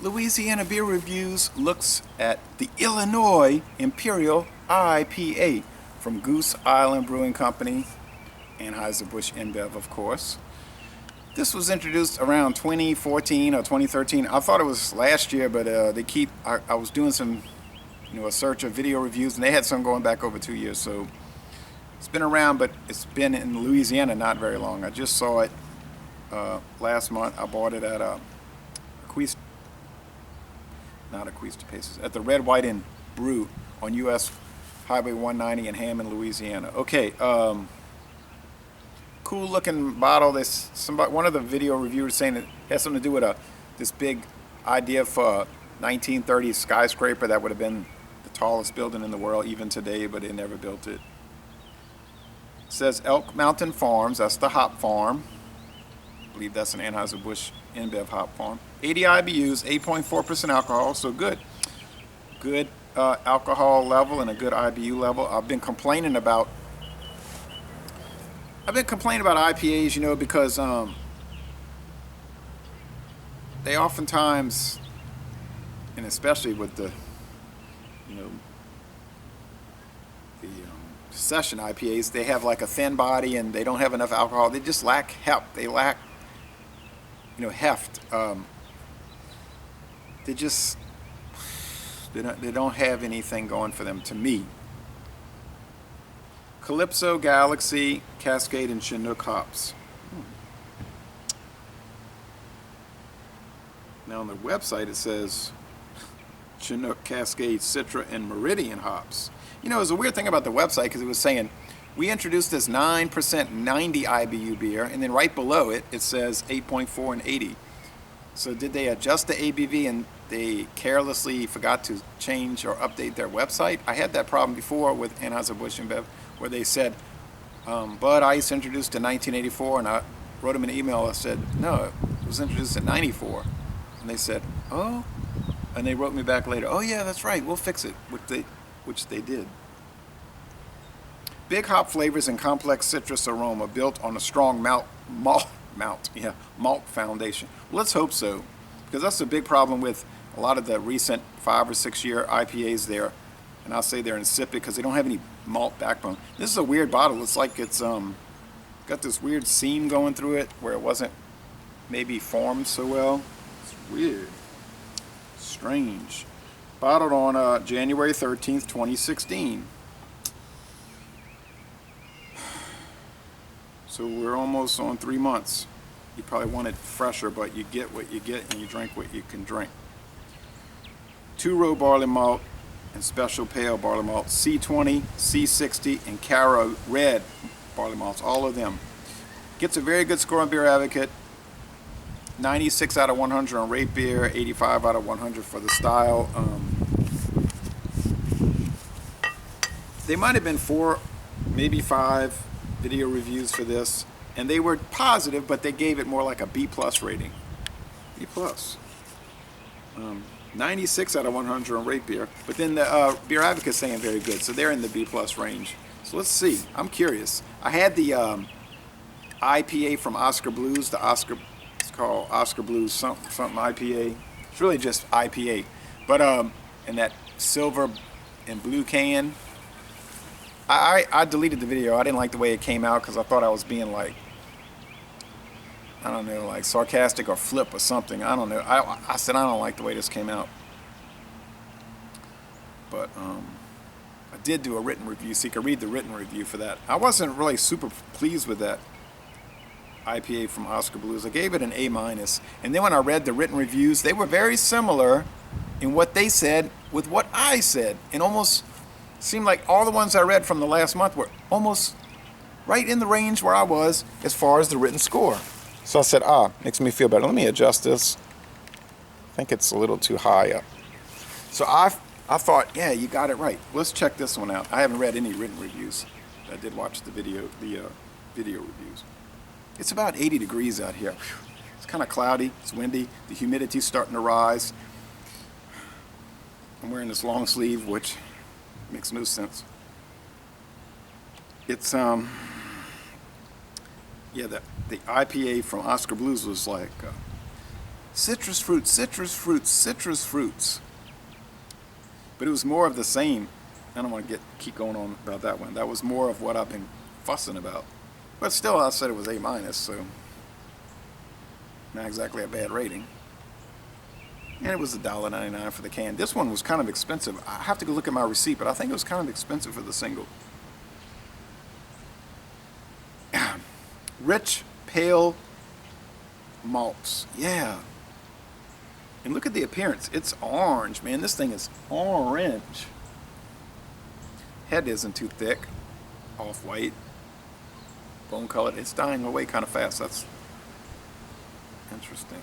Louisiana Beer Reviews looks at the Illinois Imperial IPA from Goose Island Brewing Company, Anheuser-Busch InBev, of course. This was introduced around 2014 or 2013. I thought it was last year, but I was doing some, a search of video reviews, and they had some going back over 2 years. So it's been around, but it's been in Louisiana not very long. I just saw it last month. I bought it at at the Red, White, and Brew on U.S. Highway 190 in Hammond, Louisiana. Okay, cool looking bottle. One of the video reviewers saying it has something to do with this big idea for a 1930s skyscraper that would have been the tallest building in the world even today, but they never built it. It says Elk Mountain Farms. That's the hop farm. I believe that's an Anheuser-Busch InBev hop farm. 80 IBUs, 8.4% alcohol, so good alcohol level and a good IBU level. I've been complaining about IPAs, because they oftentimes, and especially with the session IPAs, they have like a thin body and they don't have enough alcohol. They just lack heft. They lack heft. They don't have anything going for them to me. Calypso, Galaxy, Cascade, and Chinook hops. Now on the website it says Chinook, Cascade, Citra, and Meridian hops. It was a weird thing about the website because it was saying we introduced this 9% 90 IBU beer, and then right below it it says 8.4 and 80. So did they adjust the ABV and they carelessly forgot to change or update their website? I had that problem before with Anheuser-Busch InBev, where they said Bud Ice introduced in 1984, and I wrote them an email that said no, it was introduced in 94, and they said, oh, and they wrote me back later, oh yeah, that's right, we'll fix it, which they did. Big hop flavors and complex citrus aroma built on a strong malt foundation. Well, let's hope so, because that's a big problem with a lot of the recent 5 or 6 year IPAs there, and I'll say they're insipid because they don't have any malt backbone. This is a weird bottle. It's like it's got this weird seam going through it where it wasn't maybe formed so well. It's weird, strange. Bottled on January 13th, 2016. So we're almost on 3 months. You probably want it fresher, but you get what you get and you drink what you can drink. 2-row barley malt and special pale barley malt, C20, C60, and Cara red barley malts, all of them. Gets a very good score on Beer Advocate. 96 out of 100 on Rate Beer, 85 out of 100 for the style. They might have been 4, maybe 5 video reviews for this, and they were positive, but they gave it more like a B+ rating. B+. 96 out of 100 on Rate Beer, but then the Beer Advocate saying very good, so they're in the B+ range. So let's see. I'm curious. I had the IPA from Oscar Blues, it's called Oscar Blues something IPA. It's really just IPA, but in that silver and blue can. I deleted the video. I didn't like the way it came out because I thought I was being like sarcastic or flip or something. I don't know. I said I don't like the way this came out. But I did do a written review, so you can read the written review for that. I wasn't really super pleased with that IPA from Oscar Blues. I gave it an A-. And then when I read the written reviews, they were very similar in what they said with what I said. And almost seemed like all the ones I read from the last month were almost right in the range where I was as far as the written score. So I said, makes me feel better. Let me adjust this. I think it's a little too high up. So I thought, yeah, you got it right. Let's check this one out. I haven't read any written reviews. I did watch the video reviews. It's about 80 degrees out here. It's kind of cloudy. It's windy. The humidity's starting to rise. I'm wearing this long sleeve, which makes no sense. It's the IPA from Oscar Blues was like citrus fruits, citrus fruits, citrus fruits. But it was more of the same. I don't want to keep going on about that one. That was more of what I've been fussing about. But still, I said it was A minus, so not exactly a bad rating. And it was $1.99 for the can. This one was kind of expensive. I have to go look at my receipt, but I think it was kind of expensive for the single. Rich, pale malts. Yeah. And look at the appearance. It's orange, man. This thing is orange. Head isn't too thick. Off-white. Bone colored. It's dying away kind of fast. That's interesting.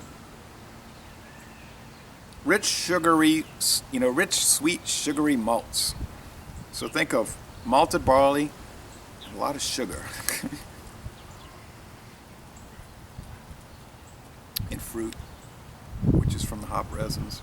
Rich, sugary, rich, sweet, sugary malts. So think of malted barley and a lot of sugar. And fruit, which is from the hop resins.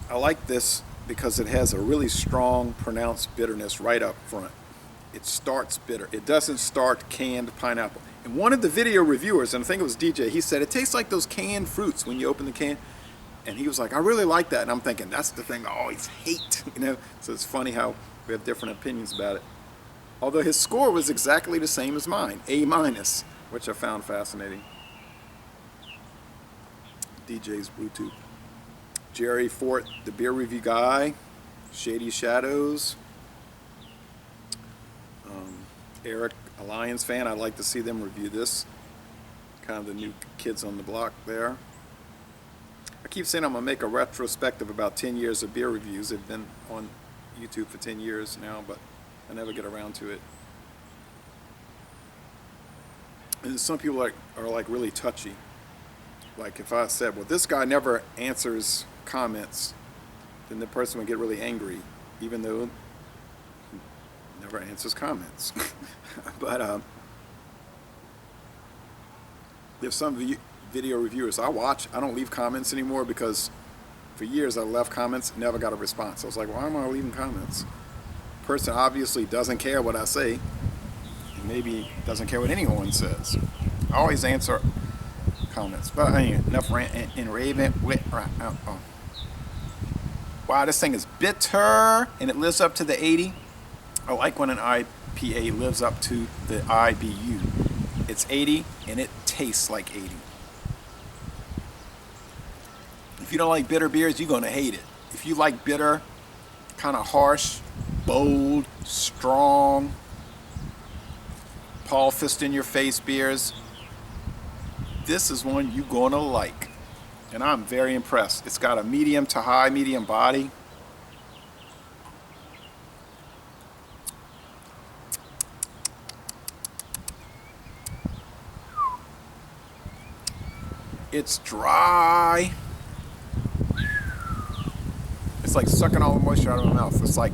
I like this because it has a really strong, pronounced bitterness right up front. It starts bitter. It doesn't start canned pineapple. And one of the video reviewers, and I think it was DJ, he said, it tastes like those canned fruits when you open the can. And he was like, I really like that. And I'm thinking, that's the thing I always hate, So it's funny how we have different opinions about it. Although his score was exactly the same as mine, A minus, which I found fascinating. DJ's Bluetooth. Jerry Fort, the beer review guy. Shady Shadows. Eric, a Lions fan. I'd like to see them review this. Kind of the new kids on the block there. I keep saying I'm going to make a retrospective about 10 years of beer reviews. They've been on YouTube for 10 years now, but I never get around to it. And some people are really touchy. Like if I said, well, this guy never answers comments, then the person would get really angry, even though he never answers comments. But there's some video reviewers I watch. I don't leave comments anymore because for years I left comments, never got a response. I was like, why am I leaving comments? Person obviously doesn't care what I say, and maybe doesn't care what anyone says. I always answer comments, but enough rant and raving. Wow, this thing is bitter, and it lives up to the 80. I like when an IPA lives up to the IBU. It's 80, and it tastes like 80. If you don't like bitter beers, you're going to hate it. If you like bitter, kind of harsh, bold, strong, Paul Fist in your face beers, this is one you're going to like. And I'm very impressed. It's got a medium to high medium body. It's dry. It's like sucking all the moisture out of my mouth. It's like,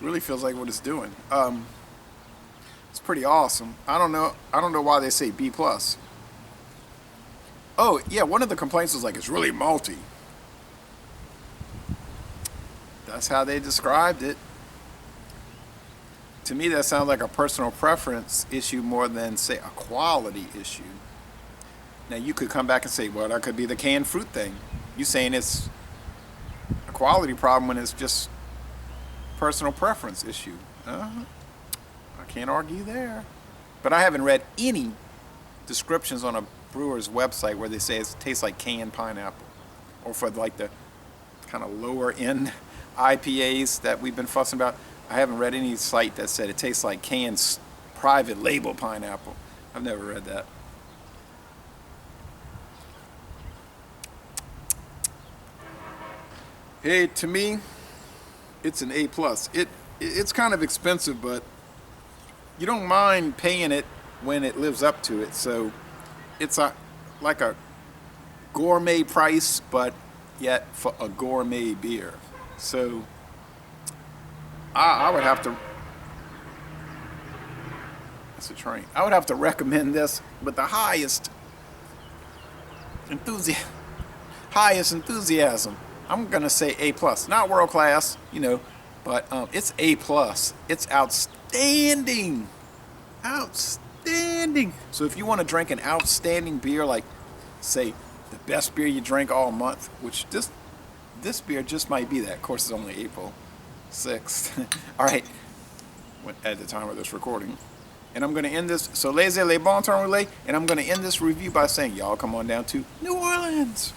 really feels like what it's doing. It's pretty awesome. I don't know why they say B+. Oh, yeah, one of the complaints was like, it's really malty. That's how they described it. To me, that sounds like a personal preference issue more than, say, a quality issue. Now, you could come back and say, well, that could be the canned fruit thing. You saying it's a quality problem when it's just personal preference issue. I can't argue there. But I haven't read any descriptions on a brewer's website where they say it tastes like canned pineapple, or for like the kind of lower end IPAs that we've been fussing about. I haven't read any site that said it tastes like canned private label pineapple. I've never read that. Hey, to me, it's an A+. It's kind of expensive, but you don't mind paying it when it lives up to it. So it's like a gourmet price, but yet for a gourmet beer. So I would have to. That's a train. I would have to recommend this with the highest enthusiasm. I'm gonna say A plus, not world class, but it's A plus. It's outstanding, outstanding. So if you want to drink an outstanding beer, like say the best beer you drank all month, which this beer just might be that. Of course, it's only April 6th. All right, at the time of this recording. And I'm going to end this, so laissez les bon temps roulés, and I'm going to end this review by saying, y'all come on down to New Orleans.